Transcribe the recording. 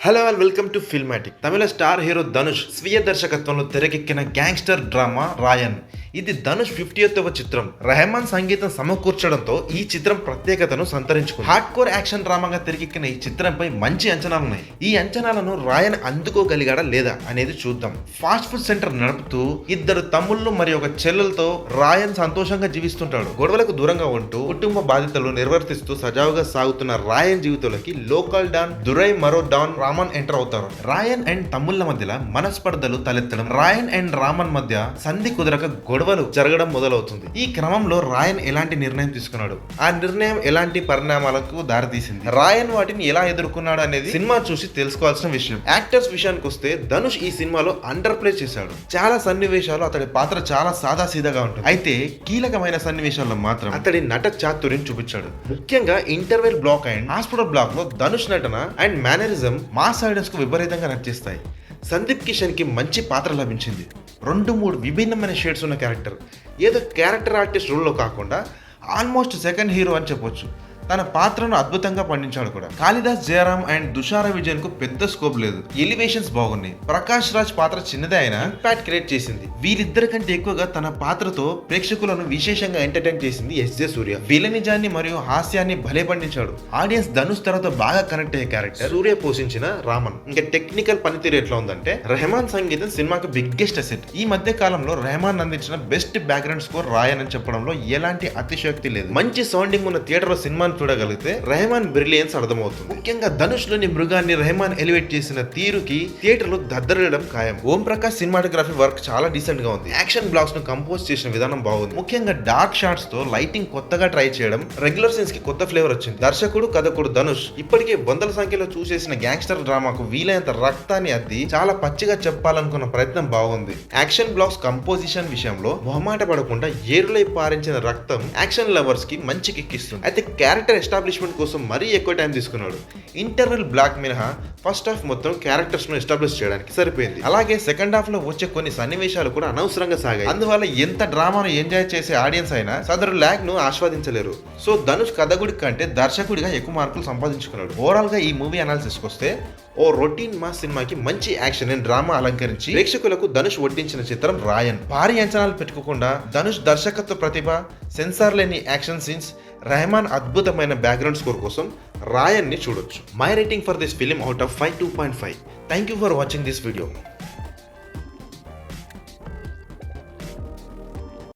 Hello all welcome to Filmatic. తమిళ star hero Dhanush స్వీయ దర్శకత్వంలో తెరకెక్కిన గ్యాంగ్స్టర్ డ్రామా రాయన్. ఇది ధనుష్ 50వ చిత్రం. రెహమాన్ సంగీతం సమకూర్చడంతో ఈ చిత్రం ప్రత్యేకతను సంతరించుకుంది. హార్డ్ కోర్ యాక్షన్ డ్రామాగా తెరకెక్కిన ఈ చిత్రంపై మంచి అంచనాలున్నాయి. ఈ అంచనాలను రాయన్ అందుకోగలిగాడా లేదా అనేది చూద్దాం. ఫాస్ట్ ఫుడ్ సెంటర్ నడుపుతూ ఇద్దరు తమ్ముళ్ళు మరియు ఒక చెల్లెలతో రాయన్ సంతోషంగా జీవిస్తుంటాడు. గొడవలకు దూరంగా ఉంటూ కుటుంబ బాధ్యతలు నిర్వర్తిస్తూ సజావుగా సాగుతున్న రాయన్ జీవితంలోకి లోకల్ డాన్ దురై మరో డాన్ రామన్ ఎంటర్ అవుతారు. రాయన్ అండ్ తమ్ముళ్ల మధ్యలో మనస్పర్ధలు తలెత్తడం, రాయన్ అండ్ రామన్ మధ్య సంధి కుదరక గొడవలు జరగడం మొదలవుతుంది. ఈ క్రమంలో రాయన్ ఎలాంటి నిర్ణయం తీసుకున్నాడు, ఆ నిర్ణయం ఎలాంటి పరిణామాలకు దారితీసింది, రాయన్ వాటిని ఎలా ఎదుర్కొన్నాడు అనేది సినిమా చూసి తెలుసుకోవాల్సిన విషయం. యాక్టర్స్ విషయానికి వస్తే ధనుష్ ఈ సినిమాలో అండర్ ప్లే చేశాడు. చాలా సన్నివేశాలు అతడి పాత్ర చాలా సాదాసీదాగా ఉంటుంది. అయితే కీలకమైన సన్నివేశాల్లో మాత్రం అతడి నట చాతుర్యం చూపించాడు. ముఖ్యంగా interval block and hospital block లో ధనుష్ నటన అండ్ మేనరిజం మాస్ ఆడియన్స్ కు విపరీతంగా నచ్చేస్తాయి. సందీప్ కిషన్ కి మంచి పాత్ర లభించింది. 2-3 విభిన్నమైన షేడ్స్ ఉన్న క్యారెక్టర్. ఏదో క్యారెక్టర్ ఆర్టిస్ట్ రోల్లో కాకుండా ఆల్మోస్ట్ సెకండ్ హీరో అని చెప్పొచ్చు. తన పాత్రను అద్భుతంగా పండించాడు కూడా. కాళిదాస్ జయరామ్ అండ్ దుషార విజయన్ కు పెద్ద స్కోప్ లేదు. ఎలివేషన్స్ బాగున్నాయి. ప్రకాష్ రాజ్ పాత్ర చిన్నదే అయినా ఇంపాక్ట్ క్రియేట్ చేసింది. వీరిద్దరి కంటే ఎక్కువగా తన పాత్రతో ప్రేక్షకులను విశేషంగా ఎంటర్టైన్ చేసింది ఎస్జే సూర్య. విలనిజాన్ని మరియు హాస్యాన్ని భలే పండించాడు. ఆడియన్స్ ధనుష్ తర్వాత బాగా కనెక్ట్ అయ్యే క్యారెక్టర్ సూర్య పోషించిన రామన్. ఇంకా టెక్నికల్ పనితీరు ఎట్లా ఉందంటే రెహమాన్ సంగీతం సినిమాకి బిగ్గెస్ట్ అసెట్. ఈ మధ్య కాలంలో రెహమాన్ అందించిన బెస్ట్ బ్యాక్గ్రౌండ్ స్కోర్ రాయన్ అని చెప్పడంలో ఎలాంటి అతిశయోక్తి లేదు. మంచి సౌండింగ్ ఉన్న థియేటర్ లో సినిమా చూడగలిగితే రెహమాన్ బ్రిలియన్స్ అర్థమవుతుంది. ముఖ్యంగా ధనుష్ లోని మృగాన్ని రెహమాన్ ఎలివేట్ చేసిన తీరుకి థియేటర్ లో దద్దరడం ఖాయం. ఓం ప్రకాష్ సినిమాటోగ్రఫీ వర్క్ చాలా డీసెంట్ గా ఉంది. యాక్షన్ బ్లాక్స్ ను కంపోజ్ చేసిన విధానం బాగుంది. ముఖ్యంగా డార్క్ షాట్స్ తో లైటింగ్ కొత్తగా ట్రై చేయడం, రెగ్యులర్ సీన్స్ కి కొత్త ఫ్లేవర్ వచ్చింది. దర్శకుడు కథకుడు ధనుష్ ఇప్పటికే వందల సంఖ్యలో చూసేసిన గ్యాంగ్స్టర్ డ్రామాకు వీలైనంత రక్తాన్ని అద్ది చాలా పచ్చిగా చెప్పాలనుకున్న ప్రయత్నం బాగుంది. యాక్షన్ బ్లాక్స్ కంపోజిషన్ విషయంలో మొహమాట పడకుండా ఏరులై పారించిన రక్తం యాక్షన్ లవర్స్ కి మంచి కిక్కిస్తుంది. అయితే క్యారెక్టర్ ఎస్టాబ్లిష్మెంట్ కోసం మరీ ఎక్కువ టైం తీసుకున్నాడు. ఇంటర్వెల్ బ్లాక్ మినహా ఫస్ట్ హాఫ్ మొత్తం క్యారెక్టర్స్ ను ఎస్టాబ్లిష్ చేయడానికి సరిపోయింది. అలాగే సెకండ్ హాఫ్ లో వచ్చే కొన్ని సన్నివేశాలు కూడా అనవసరంగా సాగాయి. అందువల్ల ఎంత డ్రామాను ఎంజాయ్ చేసే ఆడియన్స్ అయినా సదరు ల్యాగ్ ను ఆస్వాదించలేరు. సో ధనుష్ కథకుడి కంటే దర్శకుడిగా ఎక్కువ మార్కులు సంపాదించుకున్నాడు. ఓవరాల్ గా ఈ మూవీ అనాలిసిస్ వస్తే ఓ రొటీన్ మాస్ సినిమాకి మంచి యాక్షన్ అండ్ డ్రామా అలంకరించి ప్రేక్షకులకు ధనుష్ వడ్డించిన చిత్రం రాయన్. భారీ అంచనాలు పెట్టుకోకుండా ధనుష్ దర్శకత్వ ప్రతిభ, సెన్సార్ లేని యాక్షన్ సీన్స్, రెహమాన్ అద్భుతమైన బ్యాక్గ్రౌండ్ స్కోర్ కోసం రాయన్ ని చూడొచ్చు. My rating for this film out of 5 2.5. Thank you for watching this video.